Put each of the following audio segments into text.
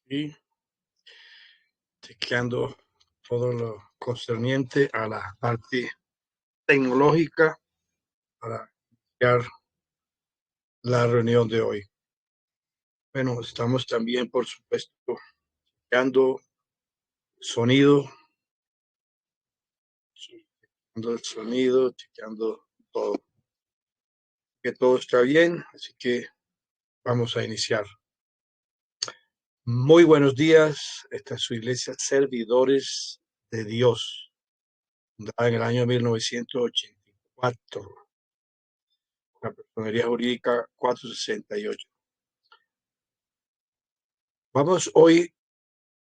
Y chequeando todo lo concerniente a la parte tecnológica para iniciar la reunión de hoy. Bueno, estamos también, por supuesto, chequeando sonido, chequeando el sonido, chequeando todo, que todo está bien, así que vamos a iniciar. Muy buenos días, esta es su iglesia Servidores de Dios, fundada en el año 1984, la personería jurídica 468. Vamos hoy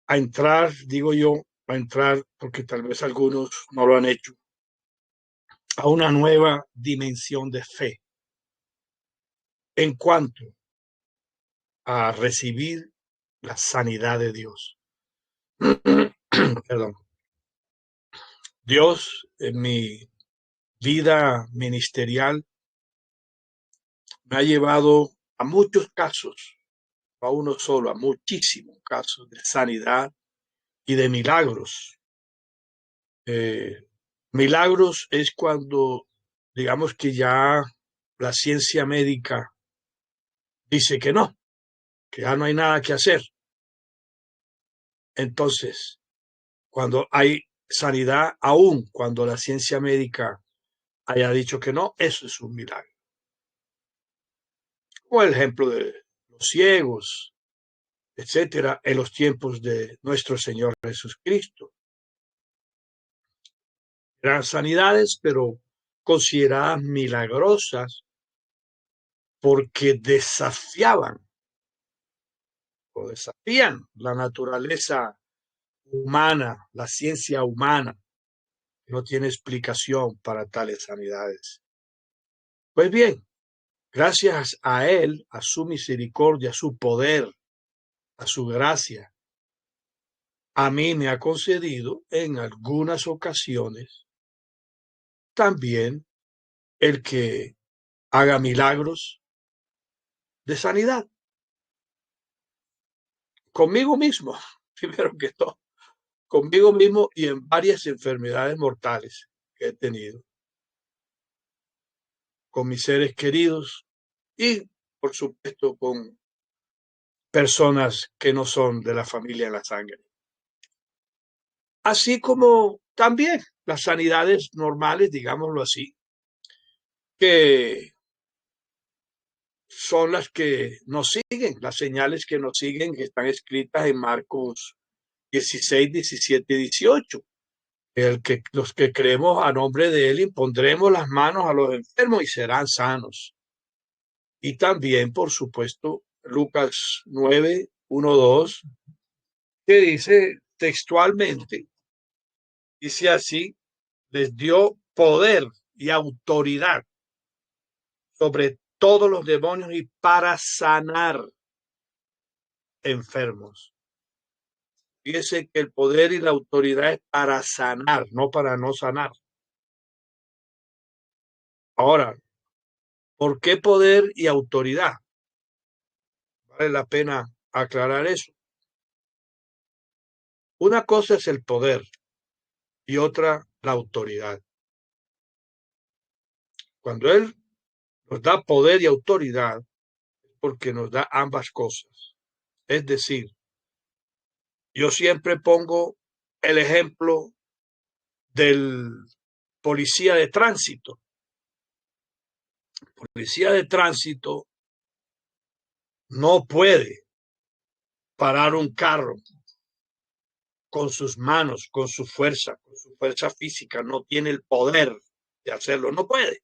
a entrar, digo yo, a entrar porque tal vez algunos no lo han hecho, a una nueva dimensión de fe en cuanto a recibir la sanidad de Dios. Perdón. Dios en mi vida ministerial me ha llevado a muchos casos, a uno solo, a muchísimos casos de sanidad y de milagros. Milagros es cuando, digamos que ya la ciencia médica dice que ya no hay nada que hacer. Entonces, cuando hay sanidad, aún cuando la ciencia médica haya dicho que no, eso es un milagro. O el ejemplo de los ciegos, etcétera, en los tiempos de nuestro Señor Jesucristo. Eran sanidades, pero consideradas milagrosas porque desafiaban o desafían la naturaleza humana, la ciencia humana. No tiene explicación para tales sanidades. Pues bien, gracias a Él, a su misericordia, a su poder, a su gracia, a mí me ha concedido en algunas ocasiones también el que haga milagros de sanidad conmigo mismo, primero que todo, conmigo mismo y en varias enfermedades mortales que he tenido, con mis seres queridos y, por supuesto, con personas que no son de la familia en la sangre. Así como también las sanidades normales, digámoslo así, que son las que nos siguen, las señales que nos siguen, que están escritas en Marcos 16, 17 y 18. Los que creemos a nombre de Él impondremos las manos a los enfermos y serán sanos. Y también, por supuesto, Lucas 9, 1, 2, que dice textualmente, dice así, les dio poder y autoridad sobre todos los demonios y para sanar enfermos. Fíjese que el poder y la autoridad es para sanar, no para no sanar. Ahora, ¿por qué poder y autoridad? Vale la pena aclarar eso. Una cosa es el poder y otra la autoridad. Cuando Él nos da poder y autoridad, es porque nos da ambas cosas. Es decir, yo siempre pongo el ejemplo del policía de tránsito. El policía de tránsito no puede parar un carro con sus manos, con su fuerza física, no tiene el poder de hacerlo, no puede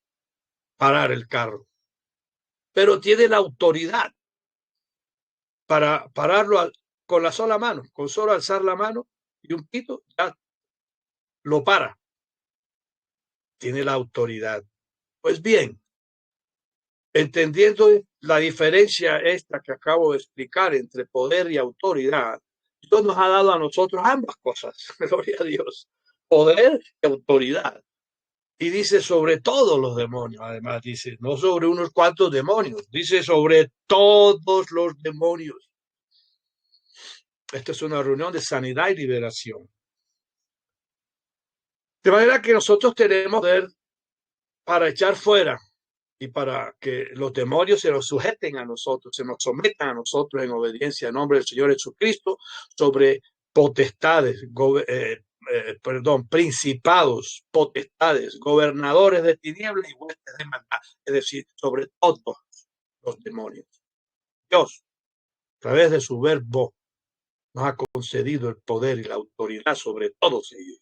parar el carro, pero tiene la autoridad para pararlo con la sola mano, con solo alzar la mano y un pito, ya lo para. Tiene la autoridad. Pues bien, entendiendo la diferencia esta que acabo de explicar entre poder y autoridad, Dios nos ha dado a nosotros ambas cosas, gloria a Dios, poder y autoridad. Y dice sobre todos los demonios, además dice, no sobre unos cuantos demonios, dice sobre todos los demonios. Esta es una reunión de sanidad y liberación. De manera que nosotros tenemos poder para echar fuera y para que los demonios se nos sujeten a nosotros, se nos sometan a nosotros en obediencia en nombre del Señor Jesucristo sobre potestades, principados, potestades, gobernadores de tinieblas y huestes de maldad, es decir, sobre todos los demonios. Dios, a través de su verbo, nos ha concedido el poder y la autoridad sobre todos ellos.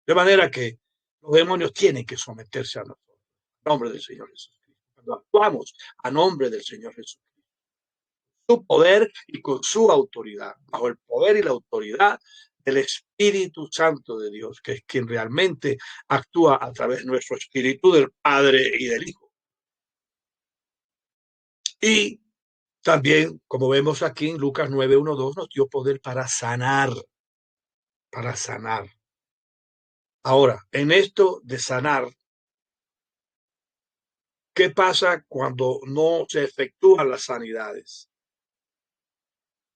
De manera que los demonios tienen que someterse a nosotros, en nombre del Señor Jesucristo. Cuando actuamos a nombre del Señor Jesucristo, su poder y con su autoridad, bajo el poder y la autoridad del Espíritu Santo de Dios, que es quien realmente actúa a través de nuestro espíritu, del Padre y del Hijo. Y también, como vemos aquí en Lucas 9:1-2, nos dio poder para sanar, para sanar. Ahora, en esto de sanar, ¿qué pasa cuando no se efectúan las sanidades?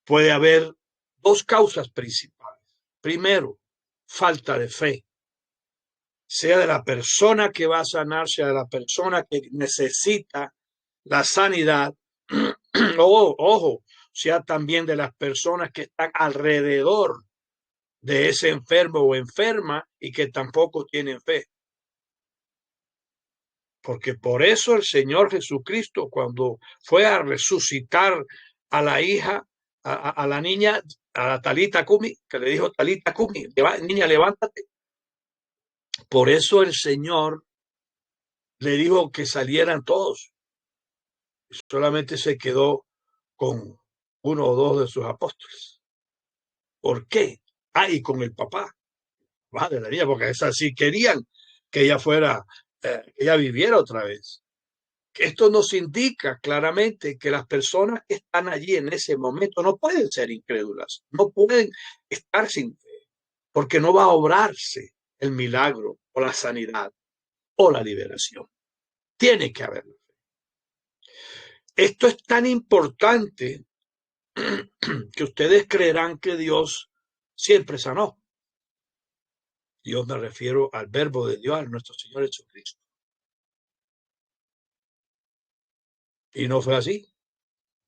Puede haber dos causas principales. Primero, falta de fe, sea de la persona que va a sanar, sea de la persona que necesita la sanidad, ojo, sea también de las personas que están alrededor de ese enfermo o enferma y que tampoco tienen fe. Porque por eso el Señor Jesucristo, cuando fue a resucitar a la hija, a la niña, a la Talita Cumi, que le dijo Talita Cumi, niña, levántate. Por eso el Señor le dijo que salieran todos. Solamente se quedó con uno o dos de sus apóstoles. ¿Por qué? Y con el papá. De la niña, porque esas sí querían que ella fuera, que ella viviera otra vez. Esto nos indica claramente que las personas que están allí en ese momento no pueden ser incrédulas, no pueden estar sin fe, porque no va a obrarse el milagro o la sanidad o la liberación. Tiene que haberlo. Esto es tan importante que ustedes creerán que Dios siempre sanó. Dios, me refiero al verbo de Dios, a nuestro Señor Jesucristo. Y no fue así.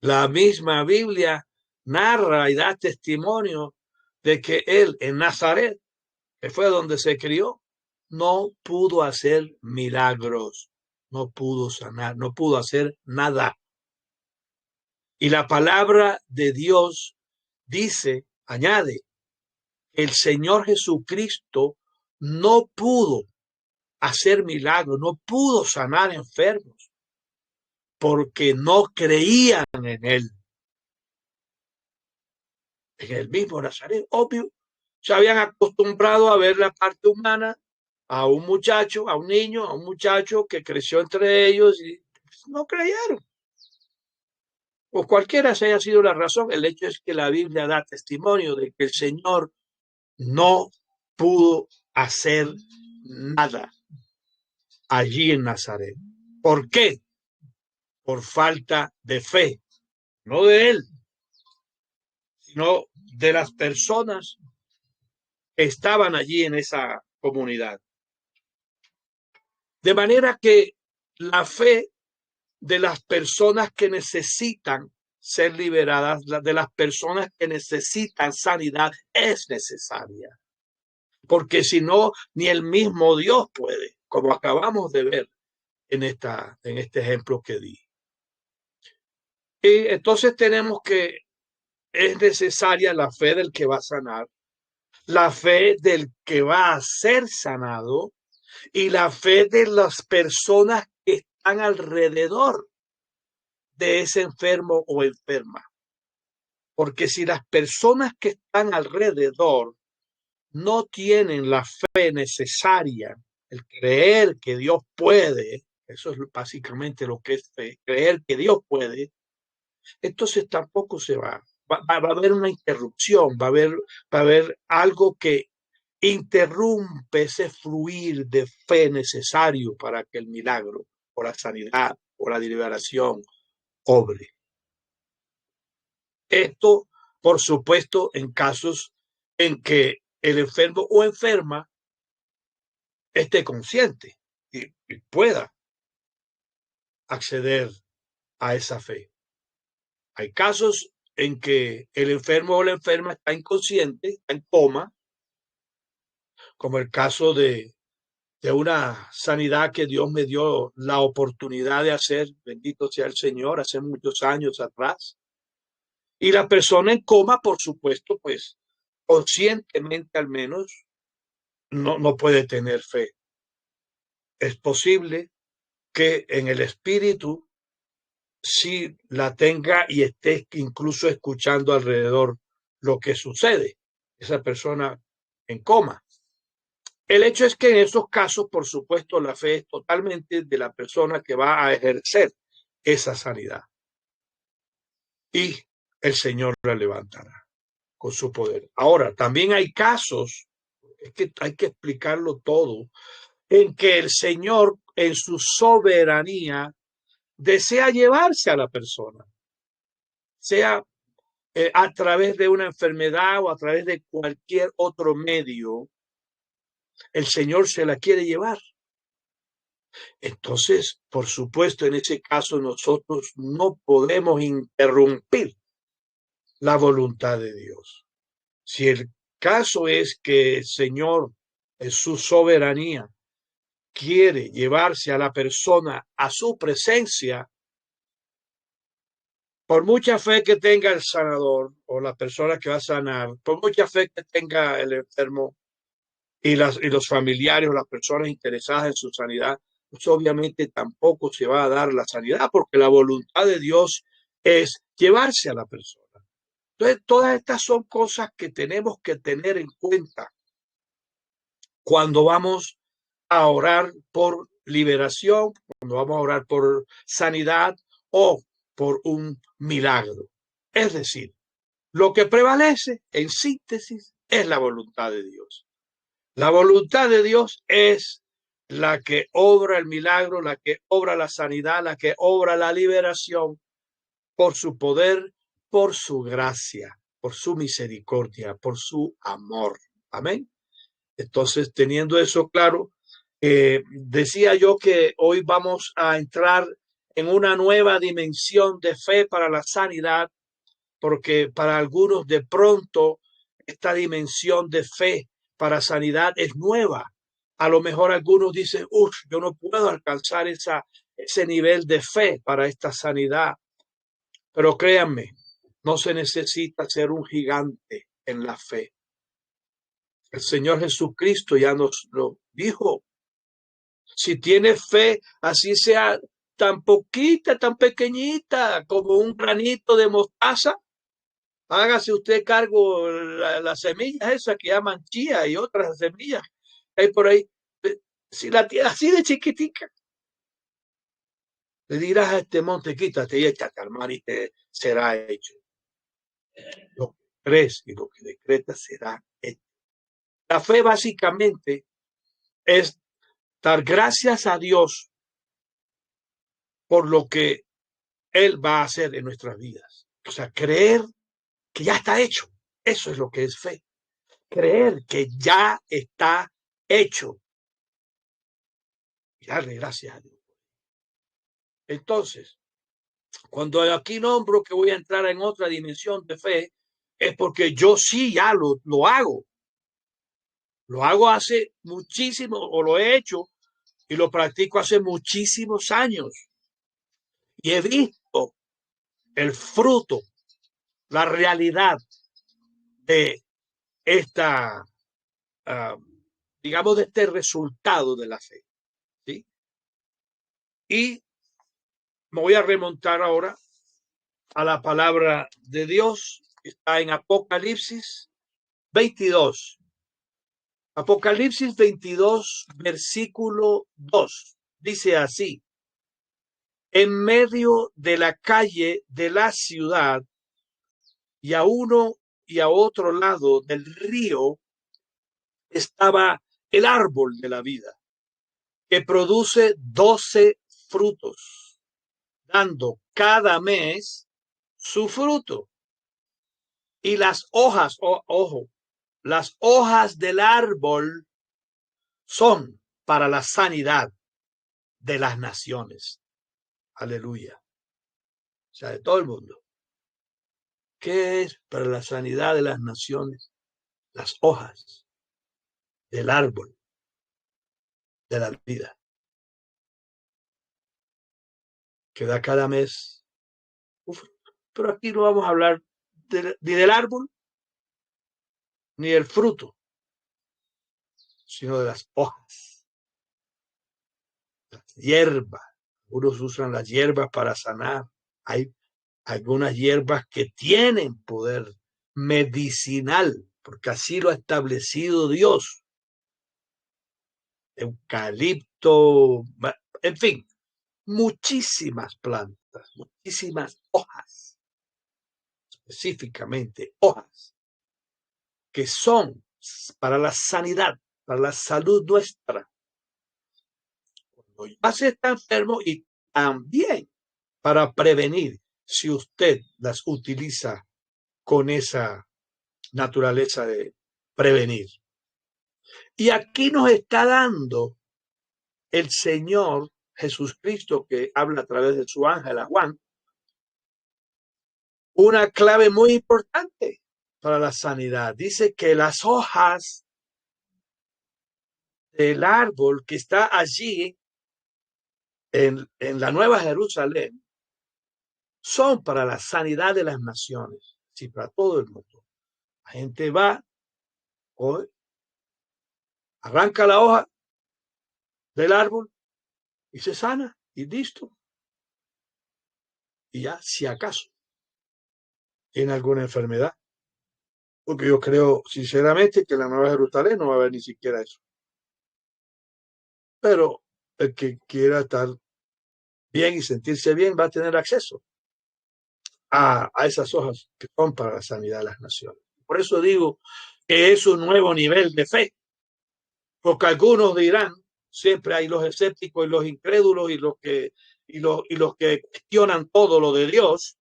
La misma Biblia narra y da testimonio de que él en Nazaret, que fue donde se crió, no pudo hacer milagros, no pudo sanar, no pudo hacer nada. Y la palabra de Dios dice, añade, el Señor Jesucristo no pudo hacer milagros, no pudo sanar enfermos, porque no creían en él. En el mismo Nazaret, obvio, se habían acostumbrado a ver la parte humana, a un muchacho, a un niño, a un muchacho que creció entre ellos y no creyeron. O cualquiera se haya sido la razón, el hecho es que la Biblia da testimonio de que el Señor no pudo hacer nada allí en Nazaret. ¿Por qué? Por falta de fe, no de él, sino de las personas que estaban allí en esa comunidad. De manera que la fe de las personas que necesitan ser liberadas, de las personas que necesitan sanidad, es necesaria. Porque si no, ni el mismo Dios puede, como acabamos de ver en este ejemplo que di. Y entonces tenemos que es necesaria la fe del que va a sanar, la fe del que va a ser sanado y la fe de las personas que están alrededor de ese enfermo o enferma. Porque si las personas que están alrededor no tienen la fe necesaria, el creer que Dios puede, eso es básicamente lo que es fe, creer que Dios puede, entonces tampoco se va. Va a haber una interrupción, va a haber algo que interrumpe ese fluir de fe necesario para que el milagro o la sanidad o la liberación obre. Esto por supuesto, en casos en que el enfermo o enferma esté consciente y pueda acceder a esa fe. Hay casos en que el enfermo o la enferma está inconsciente, está en coma, como el caso de una sanidad que Dios me dio la oportunidad de hacer, bendito sea el Señor, hace muchos años atrás. Y la persona en coma, por supuesto, pues conscientemente al menos, no puede tener fe. Es posible que en el espíritu sí la tenga y esté incluso escuchando alrededor lo que sucede, esa persona en coma. El hecho es que en esos casos, por supuesto, la fe es totalmente de la persona que va a ejercer esa sanidad. Y el Señor la levantará con su poder. Ahora, también hay casos, es que hay que explicarlo todo, en que el Señor en su soberanía desea llevarse a la persona, sea a través de una enfermedad o a través de cualquier otro medio, el Señor se la quiere llevar. Entonces, por supuesto, en ese caso nosotros no podemos interrumpir la voluntad de Dios. Si el caso es que el Señor, en su soberanía, quiere llevarse a la persona a su presencia, por mucha fe que tenga el sanador o la persona que va a sanar, por mucha fe que tenga el enfermo y los familiares o las personas interesadas en su sanidad, pues obviamente tampoco se va a dar la sanidad porque la voluntad de Dios es llevarse a la persona. Entonces, todas estas son cosas que tenemos que tener en cuenta cuando vamos a orar por liberación, cuando vamos a orar por sanidad o por un milagro. Es decir, lo que prevalece, en síntesis, es la voluntad de Dios. La voluntad de Dios es la que obra el milagro, la que obra la sanidad, la que obra la liberación por su poder, por su gracia, por su misericordia, por su amor. Amén. Entonces, teniendo eso claro, decía yo que hoy vamos a entrar en una nueva dimensión de fe para la sanidad, porque para algunos de pronto esta dimensión de fe para sanidad es nueva. A lo mejor algunos dicen, uff, yo no puedo alcanzar ese nivel de fe para esta sanidad. Pero créanme, no se necesita ser un gigante en la fe. El Señor Jesucristo ya nos lo dijo. Si tiene fe, así sea tan poquita, tan pequeñita, como un granito de mostaza, hágase usted cargo las semillas esas que llaman chía y otras semillas que hay por ahí. Si la tiene así de chiquitica, le dirás a este monte, quítate y échate al mar y te será hecho. Lo que crees y lo que decretas será hecho. La fe básicamente es dar gracias a Dios por lo que Él va a hacer en nuestras vidas. O sea, creer que ya está hecho. Eso es lo que es fe. Creer que ya está hecho. Y darle gracias a Dios. Entonces, cuando aquí nombro que voy a entrar en otra dimensión de fe, es porque yo sí ya lo hago. Lo hago hace muchísimo, o lo he hecho y lo practico hace muchísimos años. Y he visto el fruto, la realidad de esta, digamos, de este resultado de la fe. ¿Sí? Y me voy a remontar ahora a la palabra de Dios, que está en Apocalipsis 22. Apocalipsis 22, versículo 2. Dice así: en medio de la calle de la ciudad y a uno y a otro lado del río estaba el árbol de la vida, que produce 12 frutos, dando cada mes su fruto. Y las hojas, ojo, las hojas del árbol son para la sanidad de las naciones. Aleluya. O sea, de todo el mundo. ¿Qué es para la sanidad de las naciones? Las hojas del árbol de la vida, que da cada mes. Uf, pero aquí no vamos a hablar ni del árbol, ni del fruto, sino de las hojas, las hierbas. Algunos usan las hierbas para sanar. Hay algunas hierbas que tienen poder medicinal, porque así lo ha establecido Dios. Eucalipto, en fin, muchísimas plantas, muchísimas hojas, específicamente hojas, que son para la sanidad, para la salud nuestra. Cuando ya se está enfermo, y también para prevenir, si usted las utiliza con esa naturaleza de prevenir. Y aquí nos está dando el Señor Jesucristo, que habla a través de su ángel a Juan, una clave muy importante para la sanidad. Dice que las hojas del árbol que está allí en la Nueva Jerusalén son para la sanidad de las naciones, sí, para todo el mundo. La gente va, coge, arranca la hoja del árbol y se sana y listo. Y ya, si acaso tiene alguna enfermedad, porque yo creo sinceramente que en la Nueva Jerusalén no va a haber ni siquiera eso. Pero el que quiera estar bien y sentirse bien va a tener acceso a esas hojas que son para la sanidad de las naciones. Por eso digo que es un nuevo nivel de fe, porque algunos dirán, siempre hay los escépticos y los incrédulos y los que cuestionan todo lo de Dios.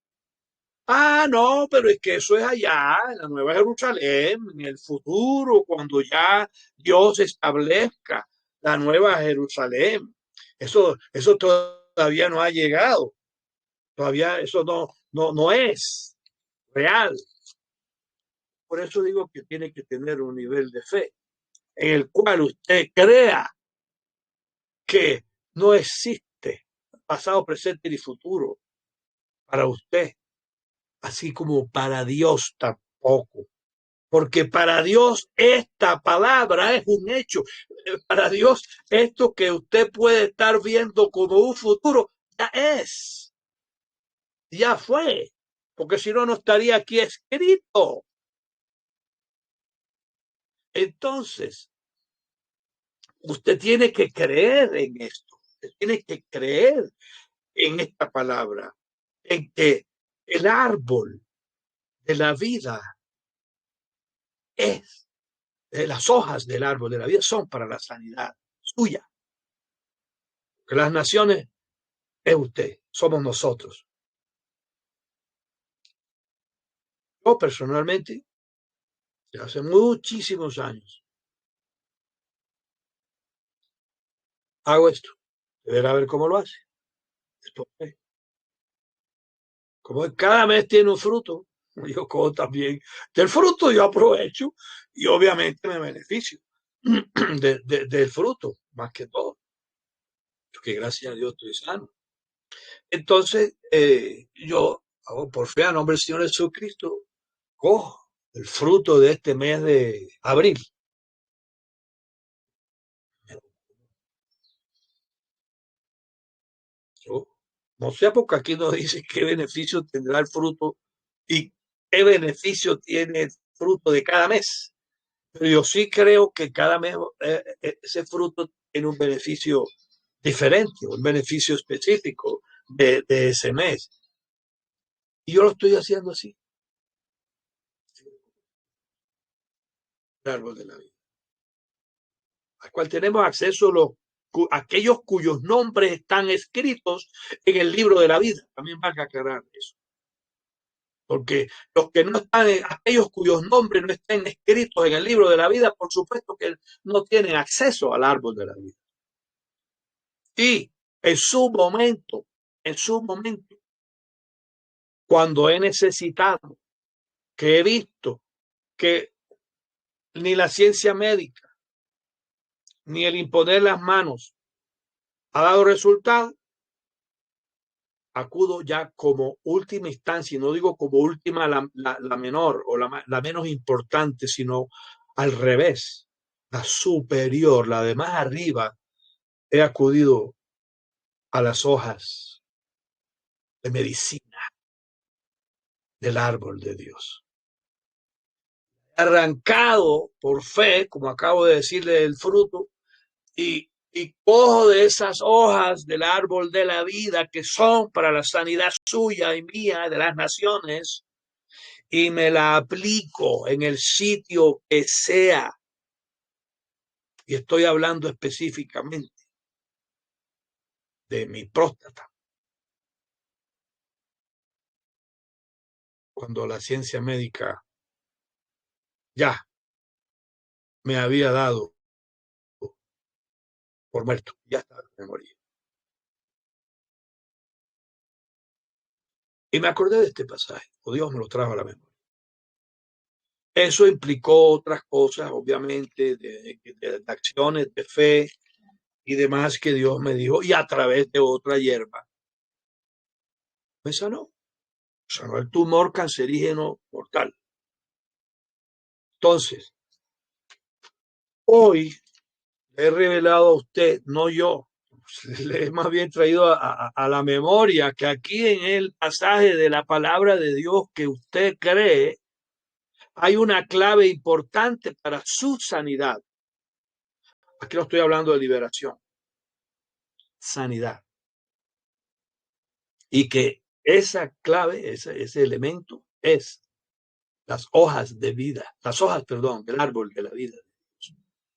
Ah, no, pero es que eso es allá, en la Nueva Jerusalén, en el futuro, cuando ya Dios establezca la Nueva Jerusalén. Eso todavía no ha llegado. Todavía eso no es real. Por eso digo que tiene que tener un nivel de fe en el cual usted crea que no existe pasado, presente ni futuro para usted, así como para Dios tampoco. Porque para Dios esta palabra es un hecho. Para Dios esto que usted puede estar viendo como un futuro ya es, ya fue, porque si no, no estaría aquí escrito. Entonces, usted tiene que creer en esto, usted tiene que creer en esta palabra, en que el árbol de la vida es, las hojas del árbol de la vida son para la sanidad suya. Que las naciones es usted, somos nosotros. Yo personalmente, hace muchísimos años, hago esto. Deberá ver cómo lo hace. Después, como cada mes tiene un fruto, yo como también del fruto yo aprovecho y obviamente me beneficio del fruto, más que todo, porque gracias a Dios estoy sano. Entonces, yo hago por fe a nombre del Señor Jesucristo, cojo el fruto de este mes de abril. Yo no sé, porque aquí nos dice qué beneficio tendrá el fruto y qué beneficio tiene el fruto de cada mes. Pero yo sí creo que cada mes ese fruto tiene un beneficio diferente, un beneficio específico de ese mes. Y yo lo estoy haciendo así, el árbol de la vida, al cual tenemos acceso aquellos cuyos nombres están escritos en el libro de la vida. También van a aclarar eso. Porque los que no están, aquellos cuyos nombres no estén escritos en el libro de la vida, por supuesto que no tienen acceso al árbol de la vida. Y en su momento, cuando he necesitado, que he visto que ni la ciencia médica, ni el imponer las manos ha dado resultado, acudo ya como última instancia, y no digo como última la menor o la menos importante, sino al revés, la superior, la de más arriba, he acudido a las hojas de medicina del árbol de Dios. Arrancado por fe, como acabo de decirle, del fruto, y cojo de esas hojas del árbol de la vida que son para la sanidad suya y mía, de las naciones, y me la aplico en el sitio que sea. Y estoy hablando específicamente de mi próstata. Cuando la ciencia médica ya me había dado por muerto, ya estaba, me morí. Y me acordé de este pasaje, o Dios me lo trajo a la memoria. Eso implicó otras cosas, obviamente, de acciones de fe y demás que Dios me dijo, y a través de otra hierba me sanó el tumor cancerígeno mortal. Entonces, hoy le he revelado a usted, no yo, le he más bien traído a la memoria que aquí en el pasaje de la palabra de Dios que usted cree, hay una clave importante para su sanidad. Aquí no estoy hablando de liberación, sanidad. Y que esa clave, ese elemento es las hojas de vida, del árbol de la vida.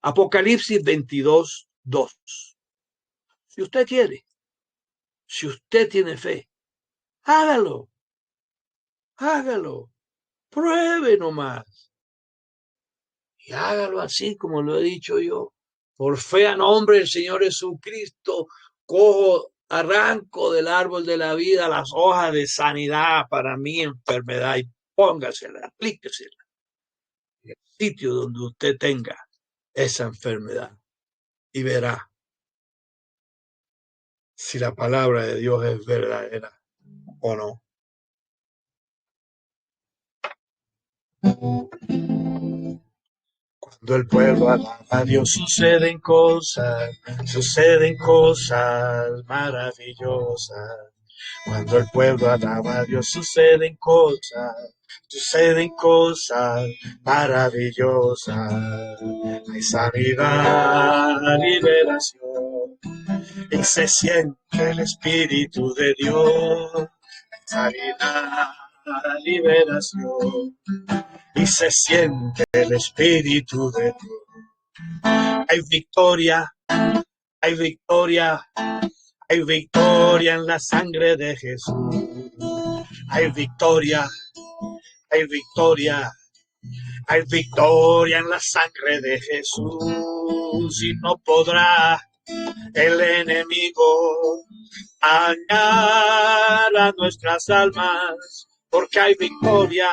Apocalipsis 22:2. Si usted quiere, si usted tiene fe, hágalo, pruebe nomás. Y hágalo así como lo he dicho yo. Por fe a nombre del Señor Jesucristo, arranco del árbol de la vida las hojas de sanidad para mi enfermedad y póngasela, aplíquesela en el sitio donde usted tenga esa enfermedad y verá si la palabra de Dios es verdadera o no. Cuando el pueblo alaba a Dios suceden cosas maravillosas. Cuando el pueblo alaba a Dios suceden cosas maravillosas. Hay sanidad, liberación, y se siente el Espíritu de Dios. Sanidad, liberación, y se siente el Espíritu de Dios. Hay victoria, hay victoria, hay victoria en la sangre de Jesús. Hay victoria, hay victoria, hay victoria en la sangre de Jesús. Y no podrá el enemigo dañar a nuestras almas, porque hay victoria,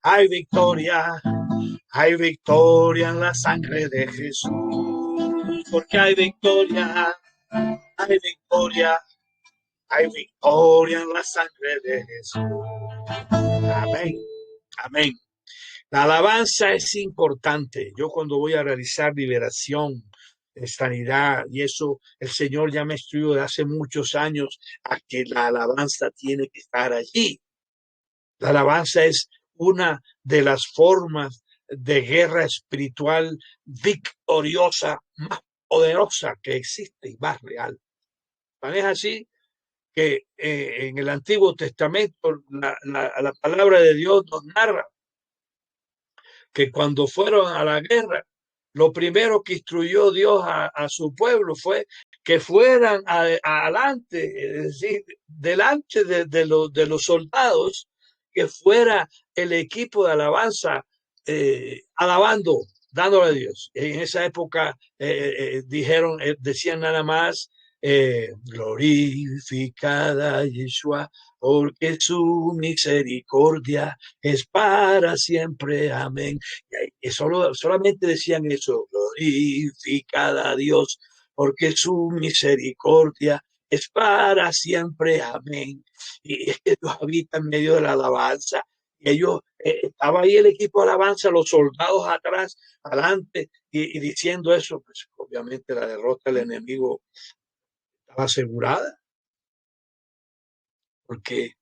hay victoria, hay victoria en la sangre de Jesús, porque hay victoria, hay victoria, hay victoria en la sangre de Jesús. Amén, amén. La alabanza es importante. Yo cuando voy a realizar liberación, sanidad, y eso el Señor ya me instruyó de hace muchos años a que la alabanza tiene que estar allí. La alabanza es una de las formas de guerra espiritual victoriosa, más poderosa que existe y más real. Es así que en el Antiguo Testamento la palabra de Dios nos narra que cuando fueron a la guerra, lo primero que instruyó Dios a su pueblo fue que fueran adelante, es decir, delante de los soldados, que fuera el equipo de alabanza alabando, dándole a Dios. En esa época decían nada más, glorificada Yeshua, porque su misericordia es para siempre. Amén. Y solamente decían eso, glorificada a Dios, porque su misericordia es para siempre. Amén. Y es que Dios habita en medio de la alabanza. Y ellos, estaba ahí el equipo de alabanza, los soldados atrás, adelante, y diciendo eso, pues obviamente la derrota del enemigo estaba asegurada, porque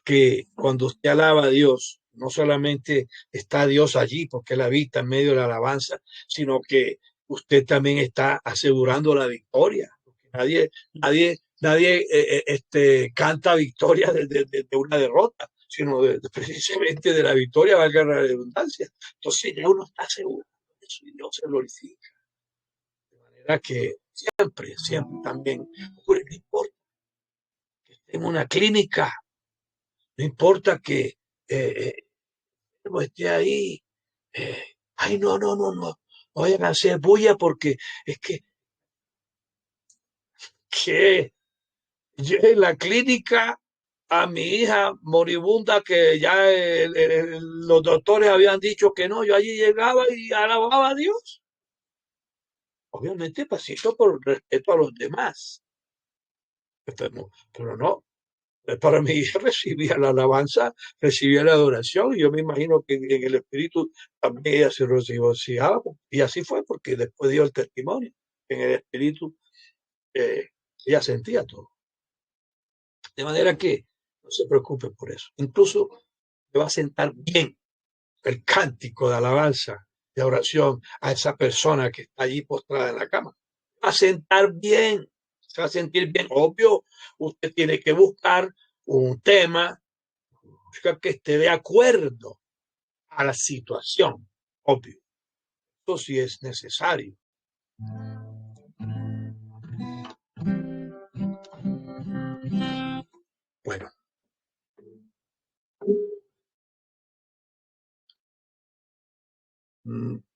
que cuando usted alaba a Dios, no solamente está Dios allí porque Él habita en medio de la alabanza, sino que usted también está asegurando la victoria. Nadie canta victoria de una derrota, sino precisamente de la victoria, valga la redundancia. Entonces ya uno está seguro de eso y Dios se glorifica. De manera que siempre también, no importa que esté en una clínica, no importa que eh, esté ahí. Ay, no vayan a hacer bulla porque es que yo en la clínica a mi hija moribunda que ya los doctores habían dicho que no, yo allí llegaba y alababa a Dios. Obviamente pasito por respeto a los demás, pero no, para mí recibía la alabanza, recibía la adoración, y yo me imagino que en el espíritu también ella se regocijaba, y así fue, porque después dio el testimonio, en el espíritu eh, ella sentía todo. De manera que no se preocupe por eso. Incluso le va a sentar bien el cántico de alabanza, de oración a esa persona que está allí postrada en la cama. Va a sentar bien, se va a sentir bien. Obvio, usted tiene que buscar un tema que esté de acuerdo a la situación, obvio. Eso sí es necesario. Bueno,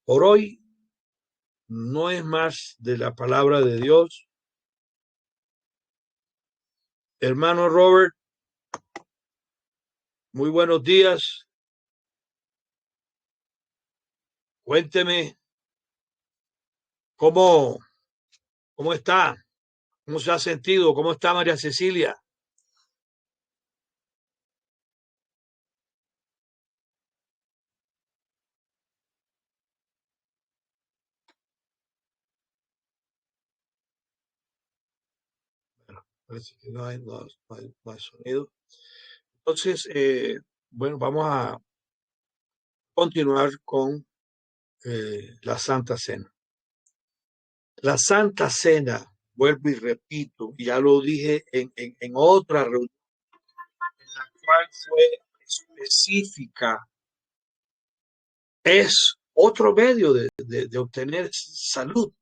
por hoy no es más de la palabra de Dios. Hermano Robert, muy buenos días. Cuénteme cómo, cómo está, cómo se ha sentido, cómo está María Cecilia. Bueno, parece que no hay sonido. Entonces, bueno, vamos a continuar con la Santa Cena. La Santa Cena, vuelvo y repito, ya lo dije en otra reunión, en la cual fue específica, es otro medio de obtener salud,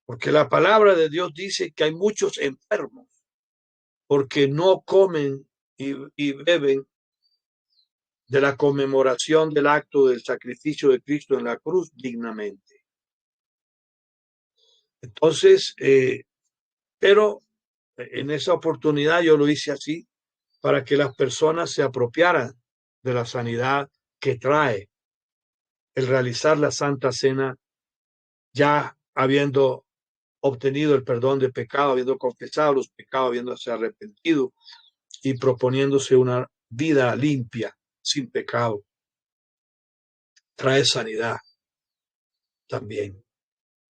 porque la palabra de Dios dice que hay muchos enfermos porque no comen y beben de la conmemoración del acto del sacrificio de Cristo en la cruz dignamente. Entonces, pero en esa oportunidad yo lo hice así para que las personas se apropiaran de la sanidad que trae el realizar la Santa Cena, ya habiendo obtenido el perdón de pecado, habiendo confesado los pecados, habiéndose arrepentido y proponiéndose una vida limpia, sin pecado. Trae sanidad también,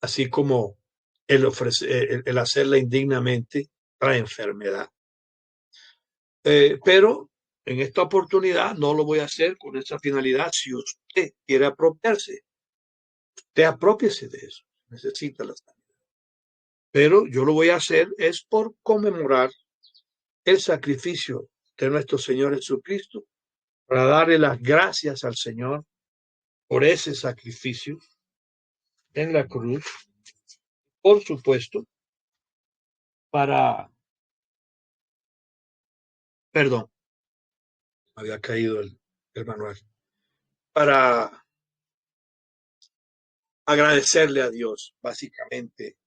así como el hacerla indignamente trae enfermedad. Pero en esta oportunidad no lo voy a hacer con esa finalidad. Si usted quiere apropiarse, usted apropiese de eso. Necesita la sanidad. Pero yo lo voy a hacer es por conmemorar el sacrificio de nuestro Señor Jesucristo, para darle las gracias al Señor por ese sacrificio en la cruz, por supuesto, para, perdón, Había caído el manual. Para agradecerle a Dios, básicamente,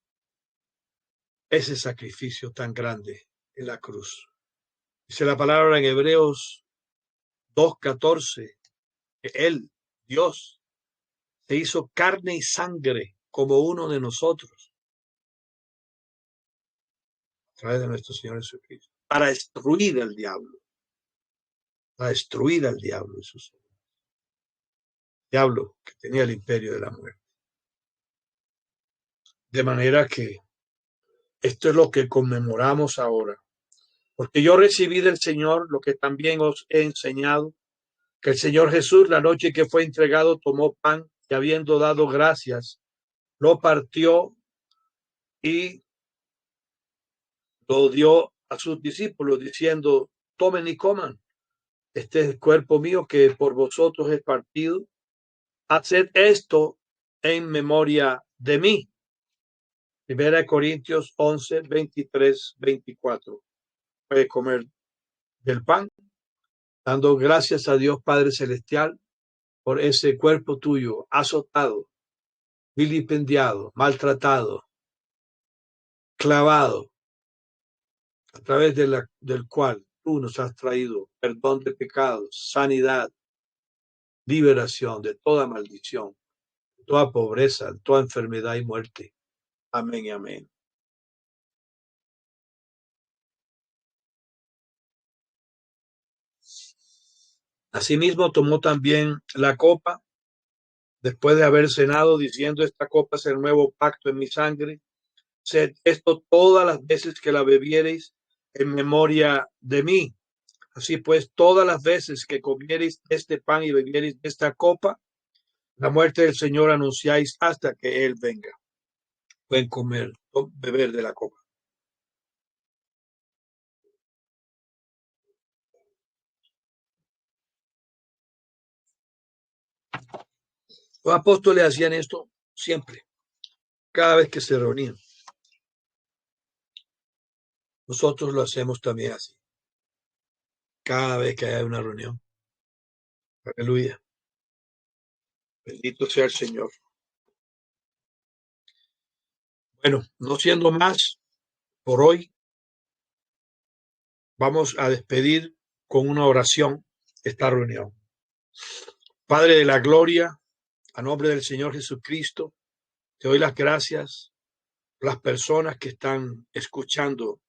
ese sacrificio tan grande en la cruz. Dice la palabra en Hebreos 2:14, que Él, Dios, se hizo carne y sangre como uno de nosotros, a través de nuestro Señor Jesucristo, para destruir al diablo, y sus obras. Diablo que tenía el imperio de la muerte. De manera que esto es lo que conmemoramos ahora. Porque yo recibí del Señor lo que también os he enseñado, que el Señor Jesús, la noche que fue entregado, tomó pan y habiendo dado gracias, lo partió y lo dio a sus discípulos, diciendo: tomen y coman, este es el cuerpo mío que por vosotros es partido. Haced esto en memoria de mí. 1 Corintios 11, 23, 24. Puede comer del pan, dando gracias a Dios Padre Celestial por ese cuerpo tuyo azotado, vilipendiado, maltratado, clavado, a través del cual tú nos has traído perdón de pecados, sanidad, liberación de toda maldición, de toda pobreza, de toda enfermedad y muerte. Amén y amén. Asimismo tomó también la copa, después de haber cenado, diciendo: esta copa es el nuevo pacto en mi sangre. Haced esto todas las veces que la bebiereis en memoria de mí. Así pues, todas las veces que comiereis este pan y bebiereis esta copa, la muerte del Señor anunciáis hasta que Él venga. Pueden comer o beber de la copa. Los apóstoles hacían esto siempre, cada vez que se reunían. Nosotros lo hacemos también así, cada vez que hay una reunión. Aleluya. Bendito sea el Señor. Bueno, no siendo más por hoy, vamos a despedir con una oración esta reunión. Padre de la gloria, a nombre del Señor Jesucristo, te doy las gracias por las personas que están escuchando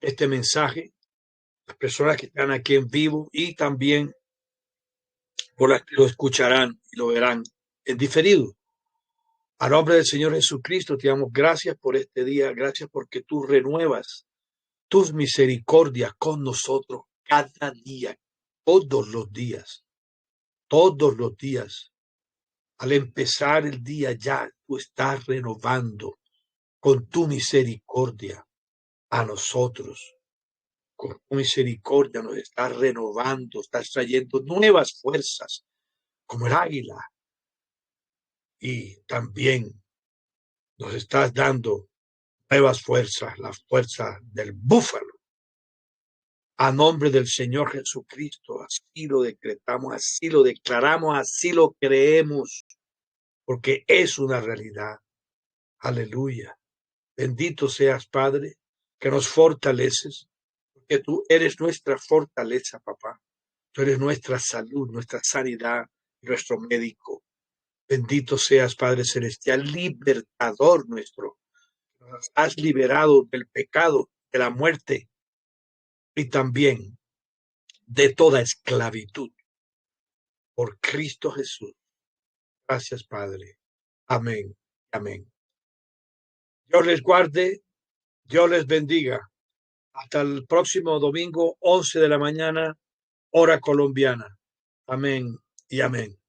este mensaje, las personas que están aquí en vivo y también por las que lo escucharán y lo verán en diferido. A nombre del Señor Jesucristo te damos gracias por este día, gracias porque tú renuevas tus misericordias con nosotros cada día, todos los días, todos los días. Al empezar el día ya tú estás renovando con tu misericordia a nosotros. Con tu misericordia nos estás renovando, estás trayendo nuevas fuerzas como el águila. Y también nos estás dando nuevas fuerzas, la fuerza del búfalo. A nombre del Señor Jesucristo, así lo decretamos, así lo declaramos, así lo creemos, porque es una realidad. Aleluya. Bendito seas, Padre, que nos fortaleces, porque tú eres nuestra fortaleza, papá. Tú eres nuestra salud, nuestra sanidad, nuestro médico. Bendito seas, Padre Celestial, libertador nuestro. Nos has liberado del pecado, de la muerte y también de toda esclavitud. Por Cristo Jesús. Gracias, Padre. Amén. Amén. Dios les guarde, Dios les bendiga. Hasta el próximo domingo, 11 de la mañana, hora colombiana. Amén y amén.